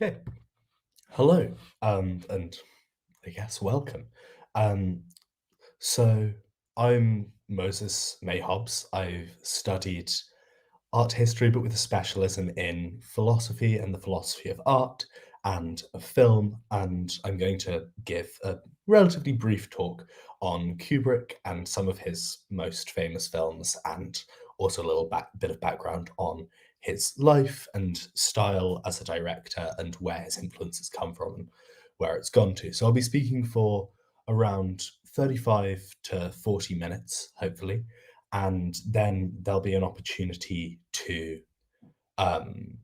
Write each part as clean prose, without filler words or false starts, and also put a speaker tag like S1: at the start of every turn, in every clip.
S1: Okay. Hello, and I guess welcome. Um, so I'm Moses May-Hobbs. I've studied art history, but with a specialism in philosophy and the philosophy of art and of film. And I'm going to give a relatively brief talk on Kubrick and some of his most famous films, and also a little bit of background on his life and style as a director and where his influences come from and where it's gone to. So I'll be speaking for around 35 to 40 minutes, hopefully, and then there'll be an opportunity to um,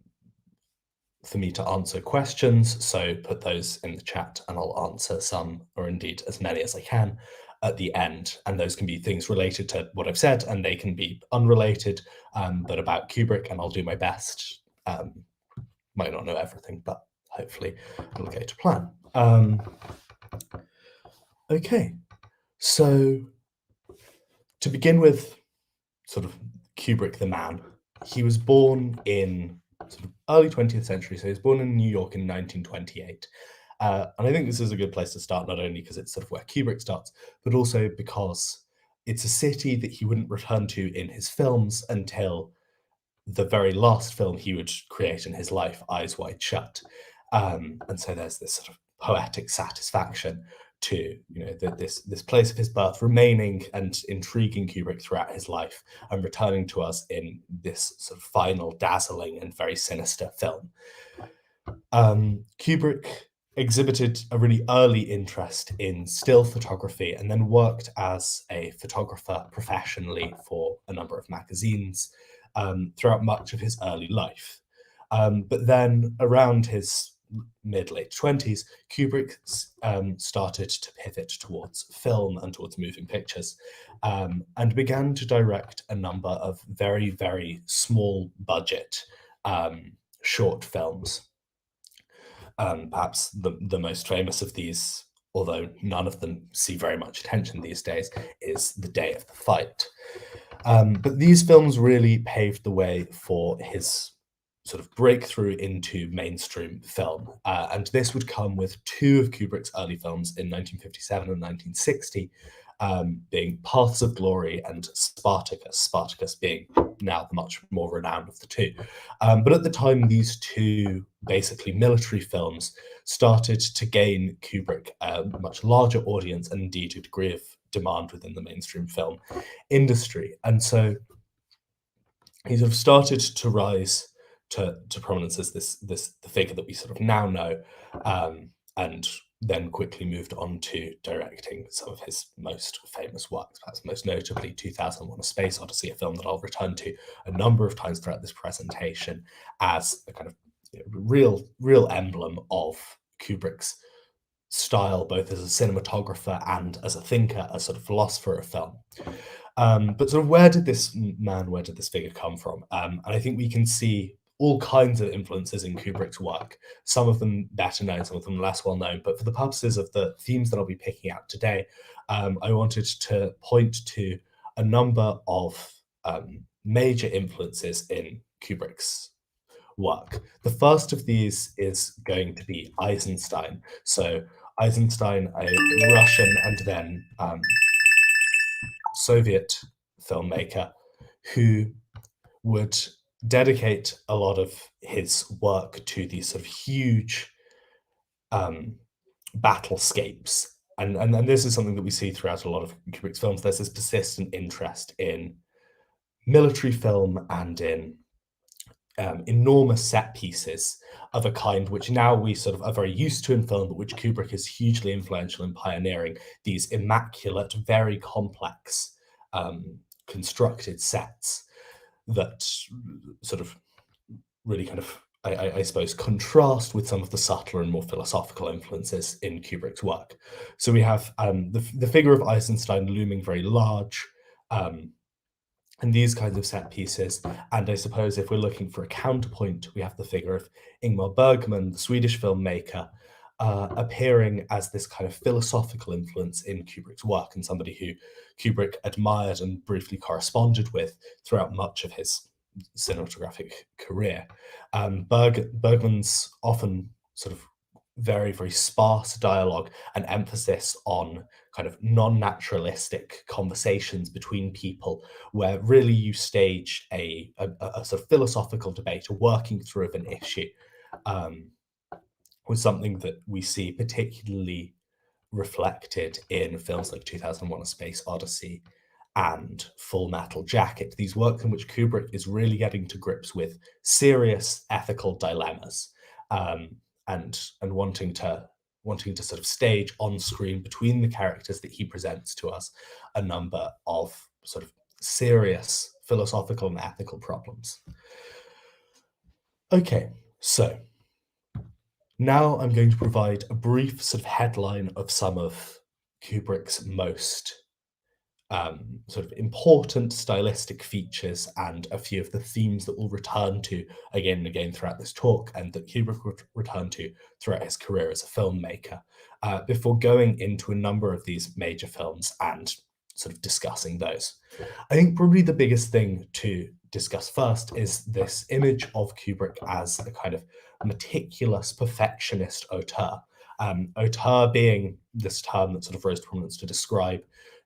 S1: for me to answer questions. So put those in the chat, and I'll answer some, or indeed as many as I can, at the end. And those can be things related to what I've said, and they can be unrelated, but about Kubrick. And I'll do my best. Might not know everything, but hopefully it'll go to plan. Okay, so to begin with, sort of Kubrick the man. He was born in sort of early 20th century, so he was born in New York in 1928. And I think this is a good place to start, not only because it's sort of where Kubrick starts, but also because it's a city that he wouldn't return to in his films until the very last film he would create in his life, Eyes Wide Shut. And so there's this sort of poetic satisfaction to this place of his birth remaining and intriguing Kubrick throughout his life and returning to us in this sort of final dazzling and very sinister film. Kubrick exhibited a really early interest in still photography and then worked as a photographer professionally for a number of magazines throughout much of his early life. But then around his mid-late 20s, Kubrick started to pivot towards film and towards moving pictures and began to direct a number of very, very small budget short films. Perhaps the most famous of these, although none of them see very much attention these days, is The Day of the Fight. But these films really paved the way for his sort of breakthrough into mainstream film. And this would come with two of Kubrick's early films in 1957 and 1960, being Paths of Glory and Spartacus, Spartacus being now the much more renowned of the two. But at the time, these two basically military films started to gain Kubrick a much larger audience and indeed a degree of demand within the mainstream film industry. And so he sort of started to rise to prominence as the figure that we sort of now know, and then quickly moved on to directing some of his most famous works, perhaps most notably 2001: A Space Odyssey, a film that I'll return to a number of times throughout this presentation as a kind of real emblem of Kubrick's style, both as a cinematographer and as a thinker, a sort of philosopher of film. But sort of where did this figure come from? And I think we can see all kinds of influences in Kubrick's work, some of them better known, some of them less well known. But for the purposes of the themes that I'll be picking out today, I wanted to point to a number of major influences in Kubrick's work. The first of these is going to be Eisenstein. So Eisenstein, a Russian and then Soviet filmmaker who would dedicate a lot of his work to these sort of huge battlescapes. And this is something that we see throughout a lot of Kubrick's films. There's this persistent interest in military film and in enormous set pieces of a kind which now we sort of are very used to in film, but which Kubrick is hugely influential in pioneering, these immaculate, very complex constructed sets that sort of really kind of, I suppose, contrast with some of the subtler and more philosophical influences in Kubrick's work. So we have the figure of Eisenstein looming very large, and these kinds of set pieces. And I suppose if we're looking for a counterpoint, we have the figure of Ingmar Bergman, the Swedish filmmaker, appearing as this kind of philosophical influence in Kubrick's work and somebody who Kubrick admired and briefly corresponded with throughout much of his cinematographic career. Bergman's often sort of very, very sparse dialogue and emphasis on kind of non-naturalistic conversations between people, where really you stage a sort of philosophical debate, a working through of an issue, um, was something that we see particularly reflected in films like 2001: A Space Odyssey and Full Metal Jacket, these works in which Kubrick is really getting to grips with serious ethical dilemmas, um, and wanting to sort of stage on screen between the characters that he presents to us a number of sort of serious philosophical and ethical problems. Okay, so now I'm going to provide a brief sort of headline of some of Kubrick's most sort of important stylistic features and a few of the themes that we'll return to again and again throughout this talk, and that Kubrick would return to throughout his career as a filmmaker, before going into a number of these major films and sort of discussing those. I think probably the biggest thing to discuss first is this image of Kubrick as a kind of meticulous perfectionist auteur. Auteur being this term that sort of rose to prominence to describe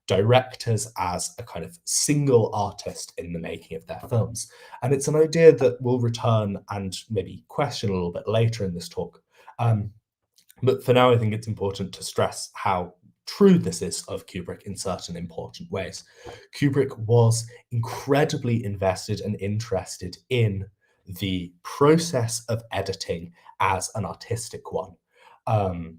S1: directors as a kind of single artist in the making of their films. And it's an idea that we'll return and maybe question a little bit later in this talk. But for now, I think it's important to stress how true this is of Kubrick in certain important ways. Kubrick was incredibly invested and interested in the process of editing as an artistic one. Um,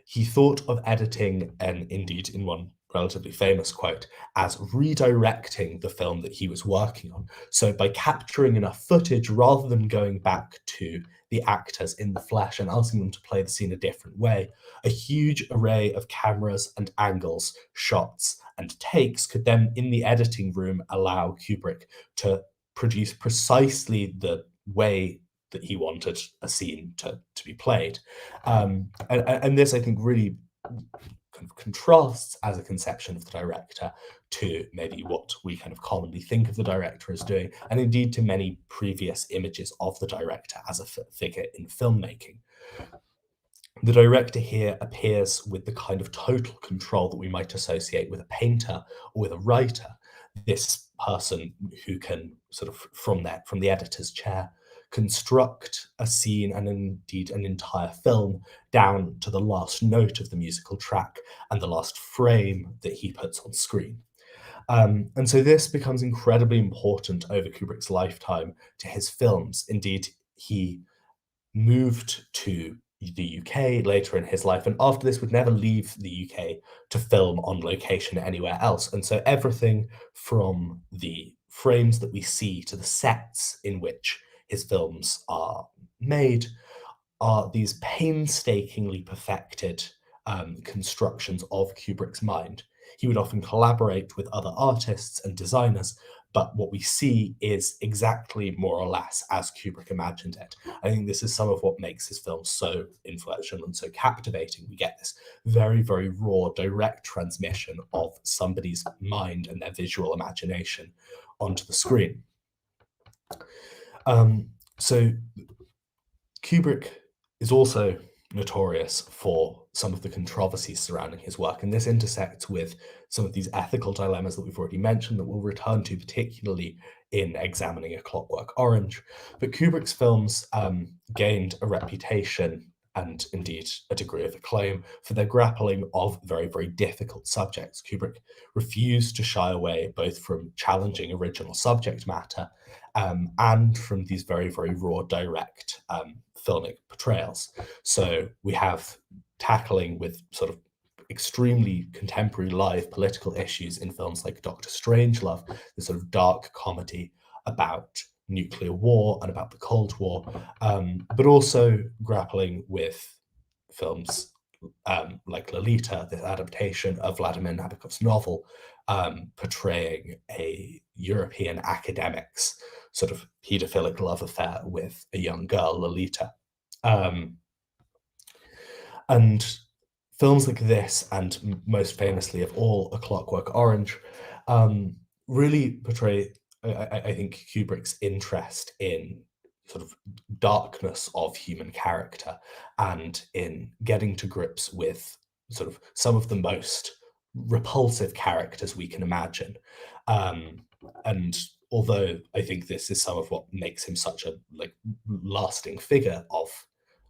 S1: he thought of editing, and indeed in one relatively famous quote, as redirecting the film that he was working on. So by capturing enough footage, rather than going back to the actors in the flesh and asking them to play the scene a different way, a huge array of cameras and angles, shots, and takes could then, in the editing room, allow Kubrick to produce precisely the way that he wanted a scene to be played. And this, I think, really kind of contrasts as a conception of the director to maybe what we kind of commonly think of the director as doing, and indeed to many previous images of the director as a figure in filmmaking. The director here appears with the kind of total control that we might associate with a painter or with a writer. This person who can sort of from the editor's chair construct a scene and indeed an entire film down to the last note of the musical track and the last frame that he puts on screen. And so this becomes incredibly important over Kubrick's lifetime to his films. Indeed, he moved to the UK later in his life, and after this would never leave the UK to film on location anywhere else. And so everything from the frames that we see to the sets in which his films are made are these painstakingly perfected constructions of Kubrick's mind. He would often collaborate with other artists and designers, but what we see is exactly more or less as Kubrick imagined it. I think this is some of what makes his films so influential and so captivating. We get this very, very raw, direct transmission of somebody's mind and their visual imagination onto the screen. So Kubrick is also notorious for some of the controversies surrounding his work, and this intersects with some of these ethical dilemmas that we've already mentioned that we'll return to, particularly in examining A Clockwork Orange. But Kubrick's films gained a reputation and indeed a degree of acclaim for their grappling of very, very difficult subjects. Kubrick refused to shy away both from challenging original subject matter and from these very, very raw, direct filmic portrayals. So we have tackling with sort of extremely contemporary live political issues in films like Dr. Strangelove, this sort of dark comedy about nuclear war and about the Cold War, but also grappling with films like Lolita, this adaptation of Vladimir Nabokov's novel, portraying a European academic's sort of pedophilic love affair with a young girl, Lolita. And films like this, and most famously of all, A Clockwork Orange, really portray, I think, Kubrick's interest in sort of darkness of human character and in getting to grips with sort of some of the most repulsive characters we can imagine. Um, and although I think this is some of what makes him such a lasting figure of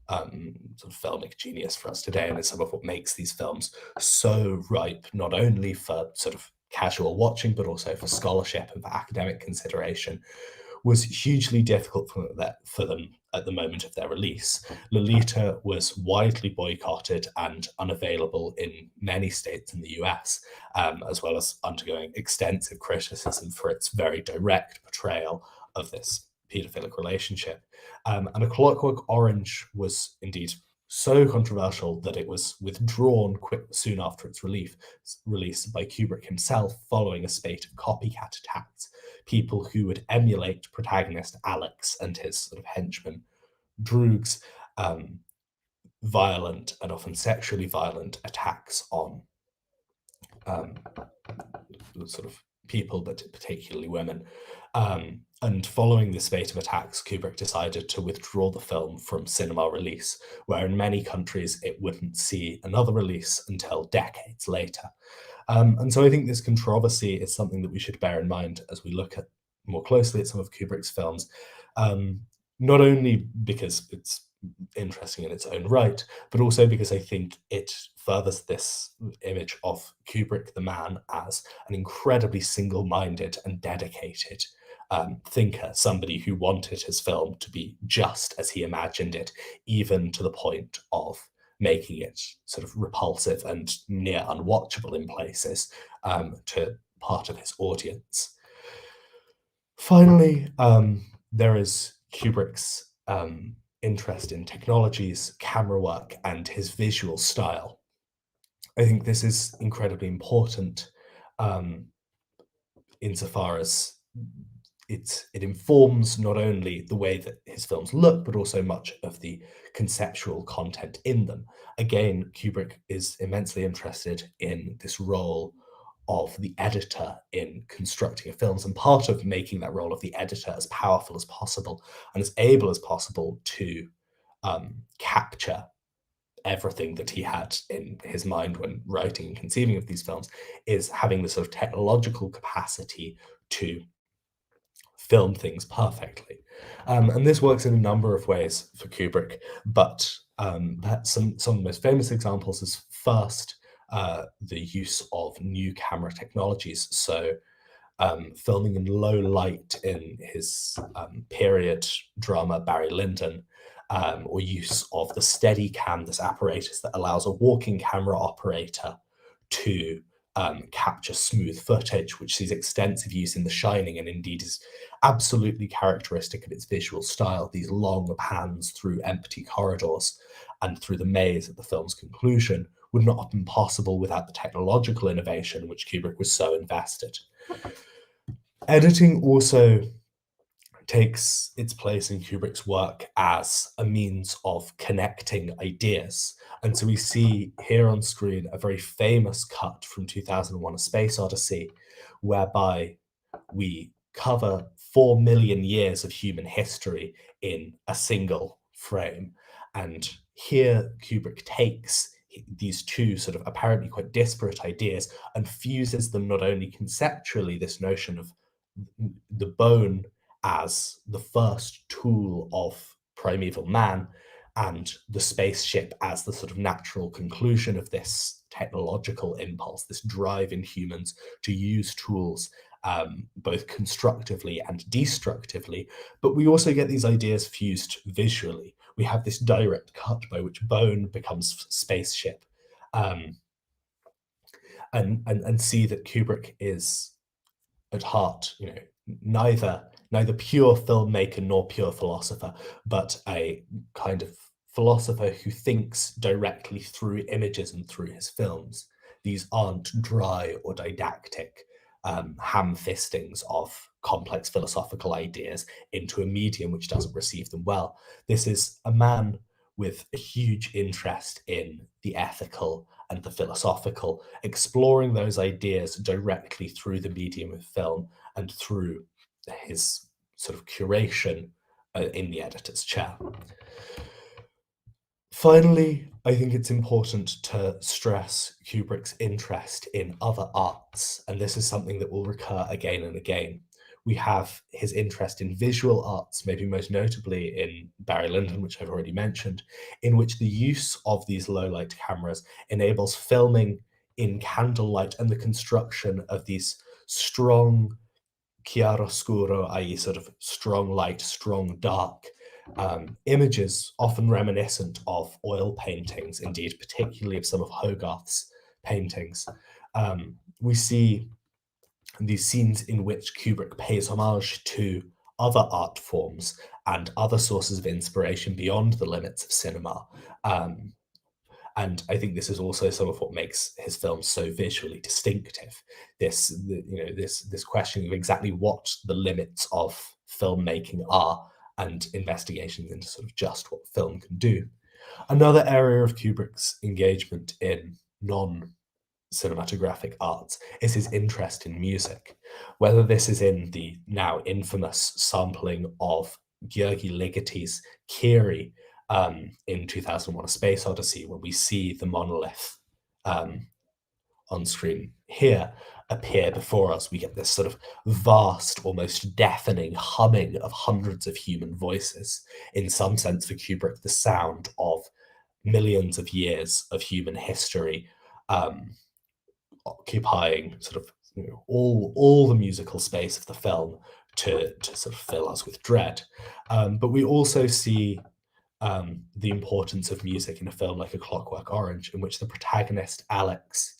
S1: sort of filmic genius for us today, and it's some of what makes these films so ripe, not only for sort of casual watching, but also for scholarship and for academic consideration, was hugely difficult for them at the moment of their release. Lolita was widely boycotted and unavailable in many states in the US, as well as undergoing extensive criticism for its very direct portrayal of this paedophilic relationship. And A Clockwork Orange was indeed so controversial that it was withdrawn soon after its release by Kubrick himself, following a spate of copycat attacks, people who would emulate protagonist Alex and his sort of henchman Droog's violent and often sexually violent attacks on sort of people, but particularly women. And following this spate of attacks, Kubrick decided to withdraw the film from cinema release, where in many countries it wouldn't see another release until decades later. And so I think this controversy is something that we should bear in mind as we look at more closely at some of Kubrick's films, not only because it's interesting in its own right, but also because I think it furthers this image of Kubrick the man as an incredibly single-minded and dedicated thinker, somebody who wanted his film to be just as he imagined it, even to the point of making it sort of repulsive and near unwatchable in places to part of his audience. Finally, there is Kubrick's interest in technologies, camera work, and his visual style. I think this is incredibly important insofar as it informs not only the way that his films look, but also much of the conceptual content in them. Again, Kubrick is immensely interested in this role of the editor in constructing films, and part of making that role of the editor as powerful as possible and as able as possible to capture everything that he had in his mind when writing and conceiving of these films is having the sort of technological capacity to film things perfectly. And this works in a number of ways for Kubrick, but perhaps some of the most famous examples is first the use of new camera technologies. So filming in low light in his period drama Barry Lyndon, or use of the Steadicam, this apparatus that allows a walking camera operator to capture smooth footage, which sees extensive use in The Shining and indeed is absolutely characteristic of its visual style. These long pans through empty corridors and through the maze at the film's conclusion would not have been possible without the technological innovation in which Kubrick was so invested. Editing also takes its place in Kubrick's work as a means of connecting ideas. And so we see here on screen a very famous cut from 2001: A Space Odyssey, whereby we cover 4 million years of human history in a single frame. And here Kubrick takes these two sort of apparently quite disparate ideas and fuses them not only conceptually, this notion of the bone as the first tool of primeval man and the spaceship as the sort of natural conclusion of this technological impulse, this drive in humans to use tools both constructively and destructively. But we also get these ideas fused visually. We have this direct cut by which bone becomes spaceship, and see that Kubrick is at heart, neither pure filmmaker nor pure philosopher, but a kind of philosopher who thinks directly through images and through his films. These aren't dry or didactic ham-fistings of complex philosophical ideas into a medium which doesn't receive them well. This is a man with a huge interest in the ethical and the philosophical, exploring those ideas directly through the medium of film and through his sort of curation in the editor's chair. Finally, I think it's important to stress Kubrick's interest in other arts, and this is something that will recur again and again. We have his interest in visual arts, maybe most notably in Barry Lyndon, which I've already mentioned, in which the use of these low-light cameras enables filming in candlelight and the construction of these strong chiaroscuro, i.e., sort of strong light, strong dark images, often reminiscent of oil paintings, indeed, particularly of some of Hogarth's paintings. We see these scenes in which Kubrick pays homage to other art forms and other sources of inspiration beyond the limits of cinema. Um, and I think this is also some of what makes his films so visually distinctive. This questioning of exactly what the limits of filmmaking are, and investigations into sort of just what film can do. Another area of Kubrick's engagement in non-cinematographic arts is his interest in music, whether this is in the now infamous sampling of György Ligety's Kiri in 2001: A Space Odyssey, when we see the monolith on screen here appear before us. We get this sort of vast, almost deafening humming of hundreds of human voices. In some sense, for Kubrick, the sound of millions of years of human history occupying sort of all the musical space of the film to sort of fill us with dread. But we also see the importance of music in a film like A Clockwork Orange, in which the protagonist, Alex,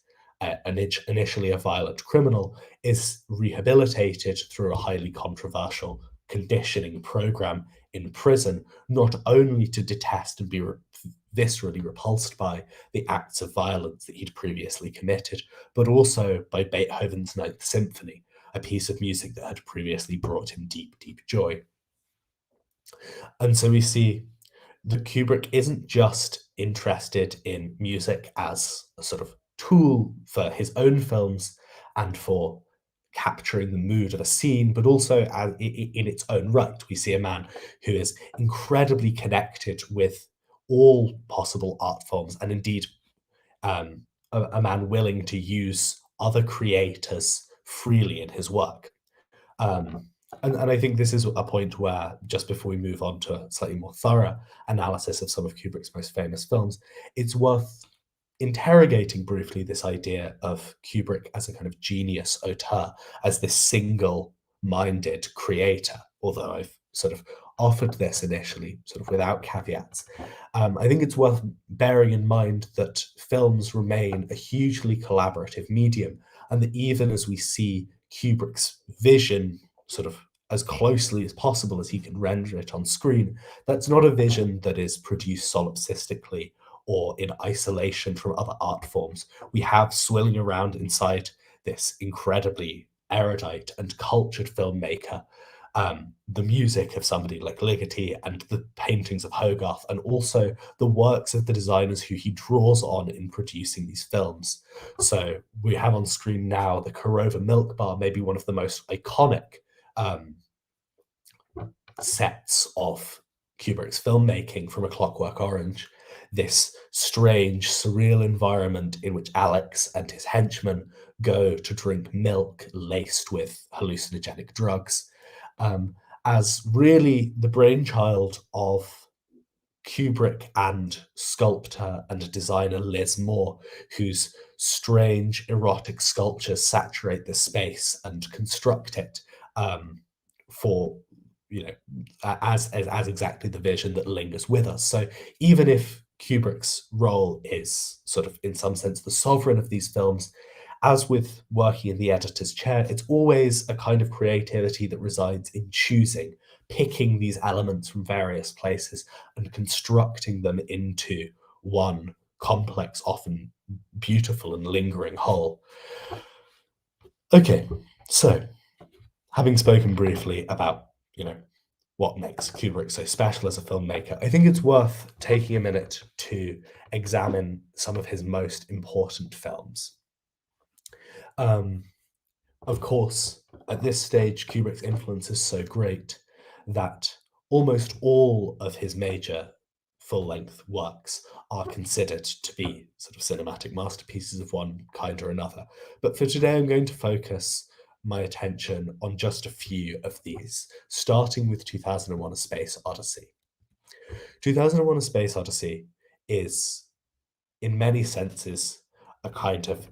S1: initially a violent criminal, is rehabilitated through a highly controversial conditioning program in prison, not only to detest and be viscerally repulsed by the acts of violence that he'd previously committed, but also by Beethoven's Ninth Symphony, a piece of music that had previously brought him deep, deep joy. And so we see that Kubrick isn't just interested in music as a sort of tool for his own films and for capturing the mood of a scene, but also in its own right. We see a man who is incredibly connected with all possible art forms, and indeed a man willing to use other creators freely in his work. And I think this is a point where, just before we move on to a slightly more thorough analysis of some of Kubrick's most famous films, it's worth interrogating briefly this idea of Kubrick as a kind of genius auteur, as this single-minded creator, although I've sort of offered this initially, sort of without caveats. I think it's worth bearing in mind that films remain a hugely collaborative medium, and that even as we see Kubrick's vision sort of as closely as possible as he can render it on screen, that's not a vision that is produced solipsistically or in isolation from other art forms. We have swilling around inside this incredibly erudite and cultured filmmaker the music of somebody like Ligeti and the paintings of Hogarth, and also the works of the designers who he draws on in producing these films. So we have on screen now the Kurova Milk Bar, maybe one of the most iconic sets of Kubrick's filmmaking from A Clockwork Orange. This strange, surreal environment in which Alex and his henchmen go to drink milk laced with hallucinogenic drugs, as really the brainchild of Kubrick and sculptor and designer Liz Moore, whose strange erotic sculptures saturate the space and construct it for, you know, as exactly the vision that lingers with us. So even if Kubrick's role is sort of, in some sense, the sovereign of these films, as with working in the editor's chair, it's always a kind of creativity that resides in choosing, picking these elements from various places and constructing them into one complex, often beautiful and lingering whole. Okay, so having spoken briefly about, what makes Kubrick so special as a filmmaker, I think it's worth taking a minute to examine some of his most important films. Of course, at this stage, Kubrick's influence is so great that almost all of his major full-length works are considered to be sort of cinematic masterpieces of one kind or another. But for today, I'm going to focus my attention on just a few of these, starting with 2001: A Space Odyssey. 2001: A Space Odyssey is, in many senses, a kind of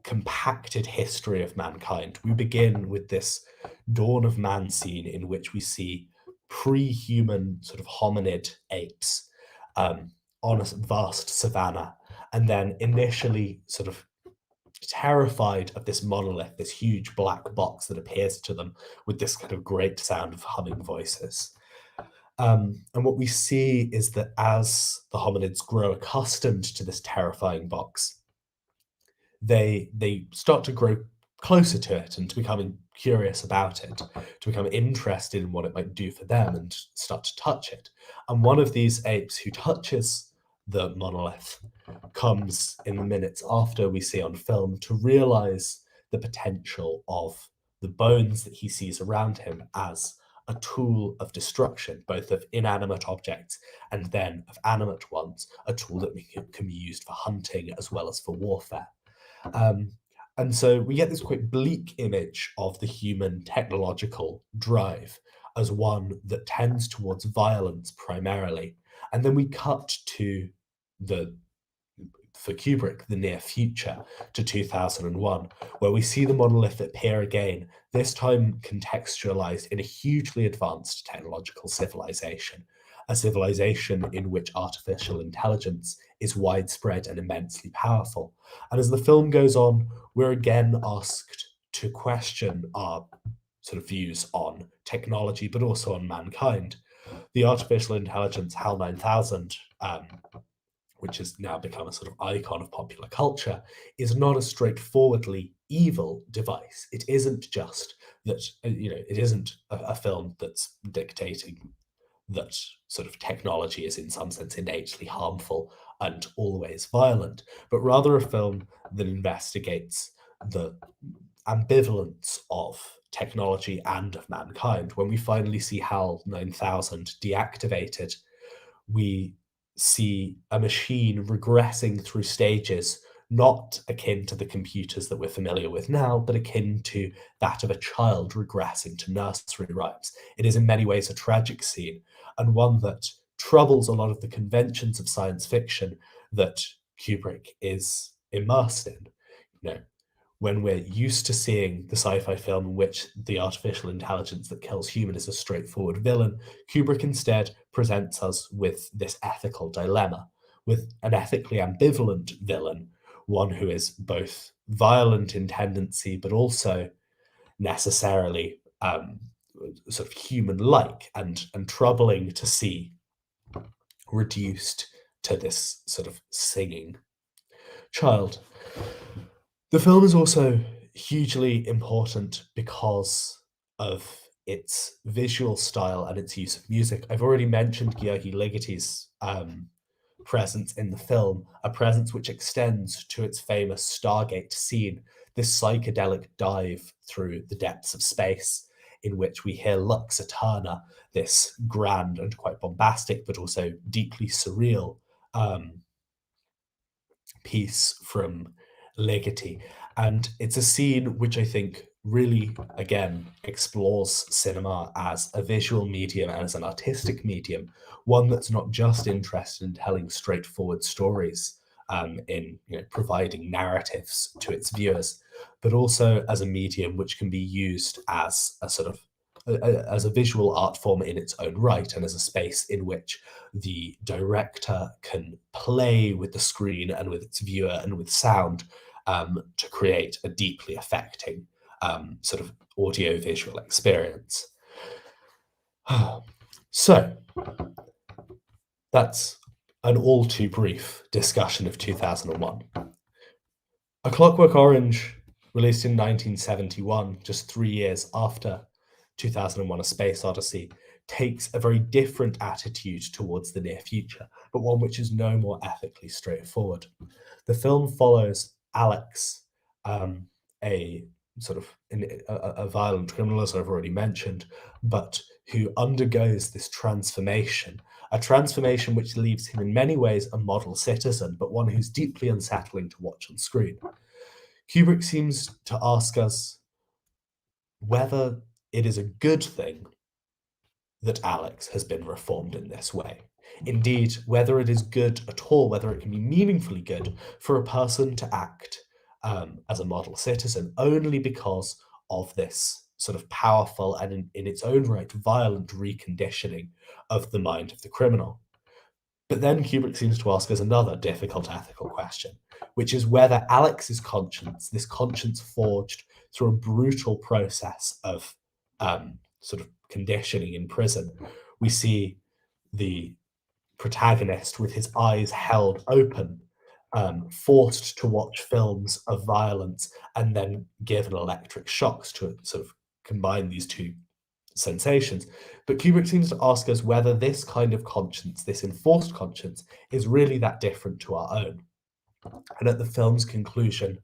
S1: compacted history of mankind. We begin with this dawn of man scene in which we see pre-human sort of hominid apes on a vast savanna, and then initially sort of terrified of this monolith, this huge black box that appears to them with this kind of great sound of humming voices. And what we see is that as the hominids grow accustomed to this terrifying box, they start to grow closer to it and to becoming curious about it, to become interested in what it might do for them and start to touch it. And one of these apes who touches the monolith comes in the minutes after we see on film to realize the potential of the bones that he sees around him as a tool of destruction, both of inanimate objects and then of animate ones, a tool that can be used for hunting as well as for warfare. And so we get this quite bleak image of the human technological drive as one that tends towards violence primarily. And then we cut to for Kubrick, the near future, to 2001, where we see the monolith appear again, this time contextualized in a hugely advanced technological civilization, a civilization in which artificial intelligence is widespread and immensely powerful. And as the film goes on, we're again asked to question our sort of views on technology, but also on mankind. The artificial intelligence HAL 9000, which has now become a sort of icon of popular culture, is not a straightforwardly evil device. It isn't just that, it isn't a film that's dictating that sort of technology is in some sense innately harmful and always violent, but rather a film that investigates the ambivalence of technology and of mankind. When we finally see HAL 9000 deactivated, we see a machine regressing through stages not akin to the computers that we're familiar with now, but akin to that of a child regressing to nursery rhymes. It is in many ways a tragic scene, and one that troubles a lot of the conventions of science fiction that Kubrick is immersed in. You know, when we're used to seeing the sci-fi film in which the artificial intelligence that kills human is a straightforward villain, Kubrick instead presents us with this ethical dilemma, with an ethically ambivalent villain, one who is both violent in tendency, but also necessarily sort of human-like and troubling to see reduced to this sort of singing child. The film is also hugely important because of its visual style and its use of music. I've already mentioned György Ligety's presence in the film, a presence which extends to its famous Stargate scene, this psychedelic dive through the depths of space, in which we hear Lux Eterna, this grand and quite bombastic, but also deeply surreal piece from Ligeti. And it's a scene which I think really, again, explores cinema as a visual medium and as an artistic medium, one that's not just interested in telling straightforward stories, in providing narratives to its viewers, but also as a medium which can be used as a sort of as a visual art form in its own right, and as a space in which the director can play with the screen and with its viewer and with sound to create a deeply affecting sort of audio-visual experience. So that's an all too brief discussion of 2001. A Clockwork Orange, released in 1971, just 3 years after 2001: A Space Odyssey, takes a very different attitude towards the near future, but one which is no more ethically straightforward. The film follows Alex, a sort of a violent criminal, as I've already mentioned, but who undergoes this transformation, a transformation which leaves him in many ways a model citizen, but one who's deeply unsettling to watch on screen. Kubrick seems to ask us whether it is a good thing that Alex has been reformed in this way. Indeed, whether it is good at all, whether it can be meaningfully good for a person to act as a model citizen only because of this sort of powerful and in its own right violent reconditioning of the mind of the criminal. But then Kubrick seems to ask us another difficult ethical question, which is whether Alex's conscience, this conscience forged through a brutal process of sort of conditioning in prison, we see the protagonist with his eyes held open, forced to watch films of violence and then given electric shocks to sort of combine these two sensations. But Kubrick seems to ask us whether this kind of conscience, this enforced conscience, is really that different to our own. And at the film's conclusion,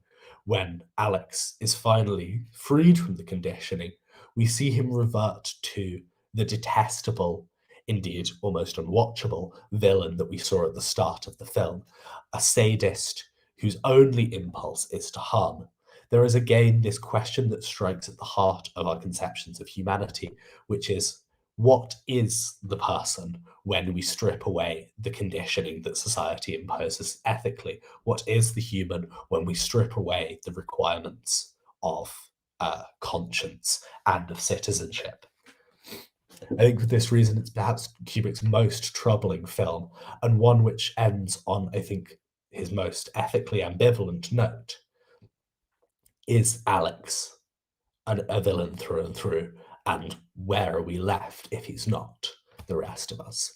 S1: when Alex is finally freed from the conditioning, we see him revert to the detestable, indeed almost unwatchable, villain that we saw at the start of the film, a sadist whose only impulse is to harm. There is again this question that strikes at the heart of our conceptions of humanity, which is, what is the person when we strip away the conditioning that society imposes ethically? What is the human when we strip away the requirements of conscience and of citizenship? I think for this reason, it's perhaps Kubrick's most troubling film, and one which ends on, I think, his most ethically ambivalent note. Is Alex a villain through and through? And where are we left if he's not, the rest of us?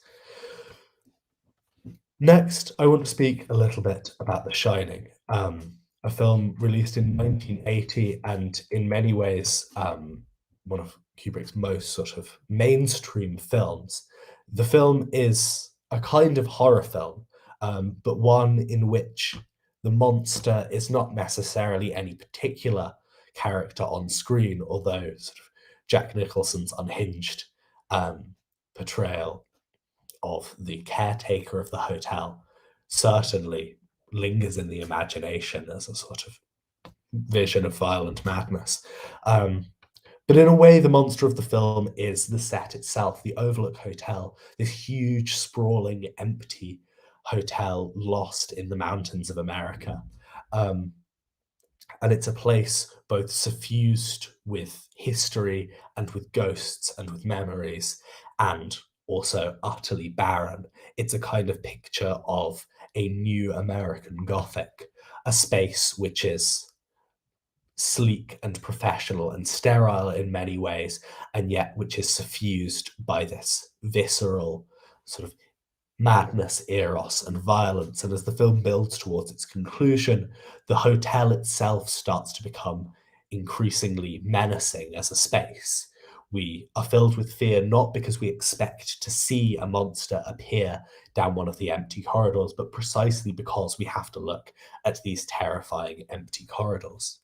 S1: Next, I want to speak a little bit about The Shining, a film released in 1980 and in many ways one of Kubrick's most sort of mainstream films. The film is a kind of horror film, but one in which the monster is not necessarily any particular character on screen, although sort of Jack Nicholson's unhinged portrayal of the caretaker of the hotel certainly lingers in the imagination as a sort of vision of violent madness. But in a way, the monster of the film is the set itself, the Overlook Hotel, this huge, sprawling, empty hotel lost in the mountains of America. And it's a place both suffused with history and with ghosts and with memories, and also utterly barren. It's a kind of picture of a new American Gothic, a space which is sleek and professional and sterile in many ways, and yet which is suffused by this visceral sort of madness, eros, and violence. And as the film builds towards its conclusion, the hotel itself starts to become increasingly menacing as a space. We are filled with fear not because we expect to see a monster appear down one of the empty corridors, but precisely because we have to look at these terrifying empty corridors.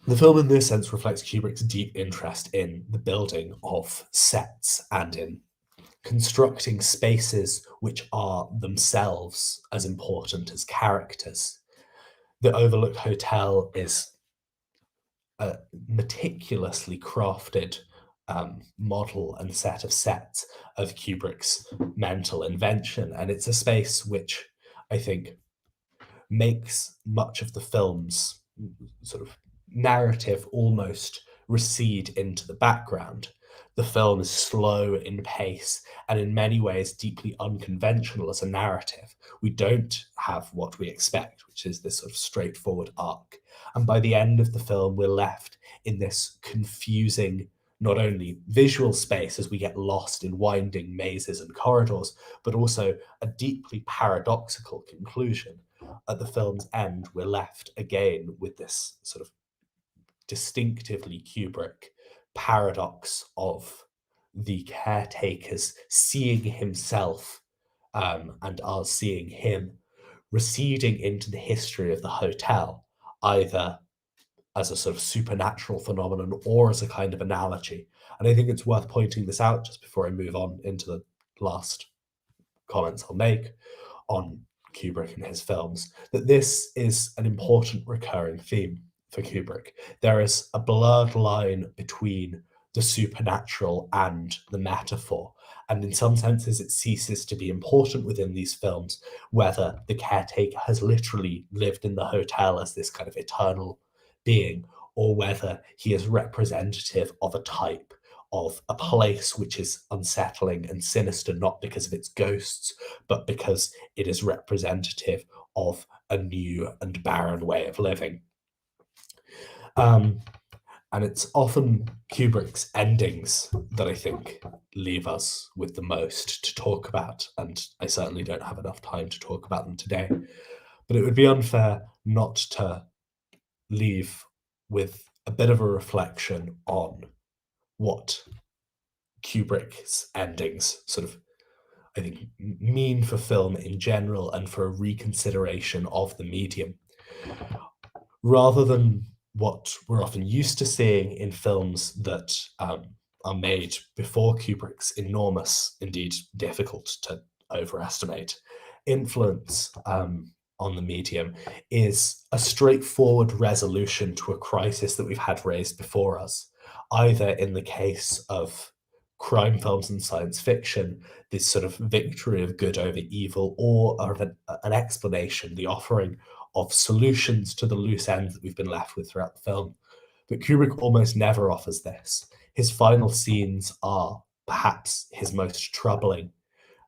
S1: The film, in this sense, reflects Kubrick's deep interest in the building of sets and in constructing spaces which are themselves as important as characters. The Overlook Hotel is a meticulously crafted model and set of sets of Kubrick's mental invention, and it's a space which I think makes much of the film's sort of narrative almost recede into the background. The film is slow in pace and in many ways deeply unconventional as a narrative. We don't have what we expect, which is this sort of straightforward arc. And by the end of the film, we're left in this confusing, not only visual space as we get lost in winding mazes and corridors, but also a deeply paradoxical conclusion. At the film's end, we're left again with this sort of distinctively Kubrick paradox of the caretaker's seeing himself and us seeing him receding into the history of the hotel, either as a sort of supernatural phenomenon or as a kind of analogy. And I think it's worth pointing this out just before I move on into the last comments I'll make on Kubrick and his films, that this is an important recurring theme for Kubrick. There is a blurred line between the supernatural and the metaphor. And in some senses, it ceases to be important within these films whether the caretaker has literally lived in the hotel as this kind of eternal being, or whether he is representative of a type of a place which is unsettling and sinister, not because of its ghosts, but because it is representative of a new and barren way of living. And it's often Kubrick's endings that I think leave us with the most to talk about, and I certainly don't have enough time to talk about them today. But it would be unfair not to leave with a bit of a reflection on what Kubrick's endings sort of, I think, mean for film in general and for a reconsideration of the medium. Rather than what we're often used to seeing in films that are made before Kubrick's enormous, indeed difficult to overestimate, influence on the medium is a straightforward resolution to a crisis that we've had raised before us, either in the case of crime films and science fiction, this sort of victory of good over evil, or of an explanation, the offering of solutions to the loose ends that we've been left with throughout the film. But Kubrick almost never offers this. His final scenes are perhaps his most troubling.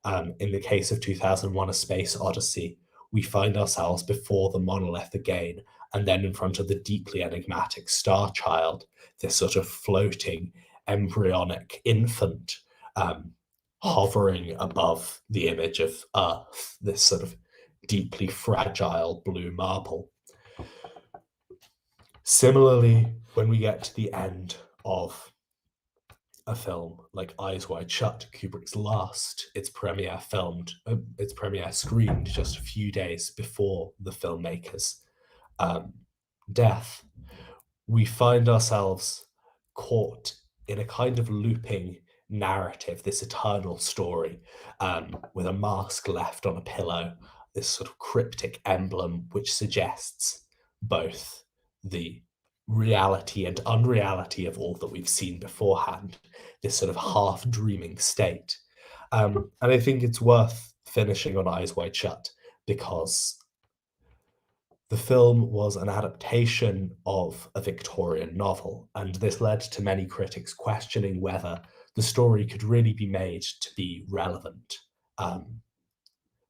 S1: In the case of 2001: A Space Odyssey, we find ourselves before the monolith again, and then in front of the deeply enigmatic star child, this sort of floating embryonic infant hovering above the image of Earth, this sort of deeply fragile blue marble. Similarly, when we get to the end of a film like Eyes Wide Shut, Kubrick's last, its premiere screened just a few days before the filmmaker's death, we find ourselves caught in a kind of looping narrative, this eternal story, with a mask left on a pillow, this sort of cryptic emblem which suggests both the reality and unreality of all that we've seen beforehand, this sort of half dreaming state. And I think it's worth finishing on Eyes Wide Shut because the film was an adaptation of a Victorian novel, and this led to many critics questioning whether the story could really be made to be relevant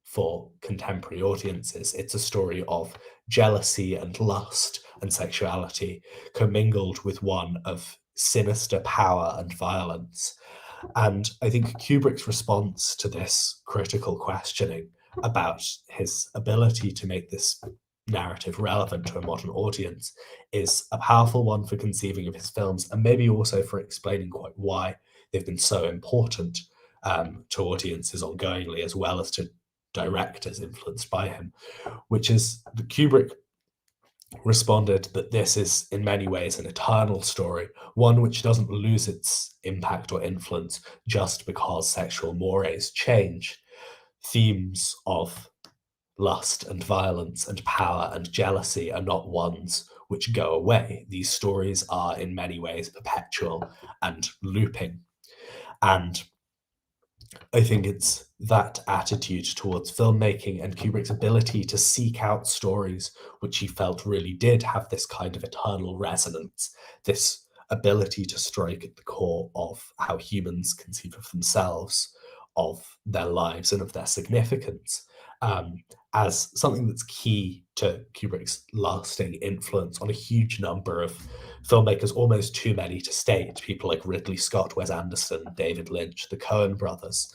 S1: for contemporary audiences. It's a story of jealousy and lust and sexuality commingled with one of sinister power and violence. And I think Kubrick's response to this critical questioning about his ability to make this narrative relevant to a modern audience is a powerful one for conceiving of his films, and maybe also for explaining quite why they've been so important to audiences ongoingly, as well as to directors influenced by him, which is that Kubrick responded that this is in many ways an eternal story, one which doesn't lose its impact or influence just because sexual mores change. Themes of lust and violence and power and jealousy are not ones which go away. These stories are in many ways perpetual and looping. And I think it's that attitude towards filmmaking and Kubrick's ability to seek out stories which he felt really did have this kind of eternal resonance, this ability to strike at the core of how humans conceive of themselves, of their lives, and of their significance, as something that's key to Kubrick's lasting influence on a huge number of filmmakers, almost too many to state. People like Ridley Scott, Wes Anderson, David Lynch, the Coen brothers,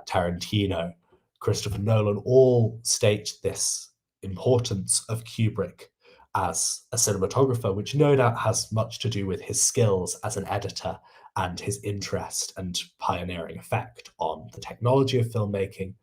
S1: Tarantino, Christopher Nolan, all state this importance of Kubrick as a cinematographer, which no doubt has much to do with his skills as an editor and his interest and pioneering effect on the technology of filmmaking,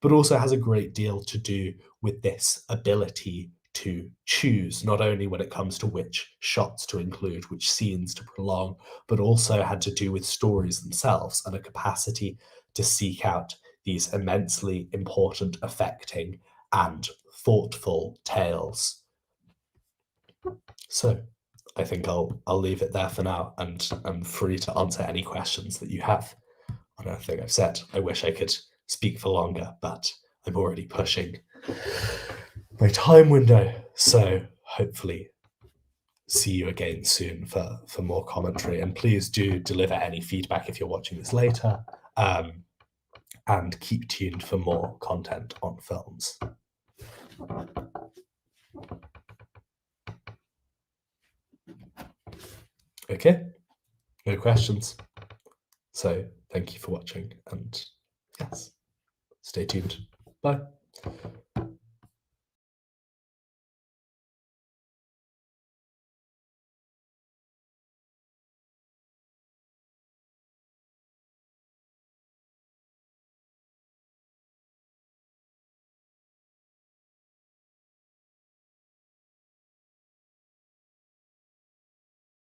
S1: but also has a great deal to do with this ability to choose, not only when it comes to which shots to include, which scenes to prolong, but also had to do with stories themselves and a capacity to seek out these immensely important, affecting, and thoughtful tales. So I think I'll leave it there for now, and I'm free to answer any questions that you have on anything I've said. I wish I could speak for longer, but I'm already pushing my time window. So hopefully see you again soon for more commentary. And please do deliver any feedback if you're watching this later. And keep tuned for more content on films. Okay, no questions. So thank you for watching, and yes, stay tuned. Bye.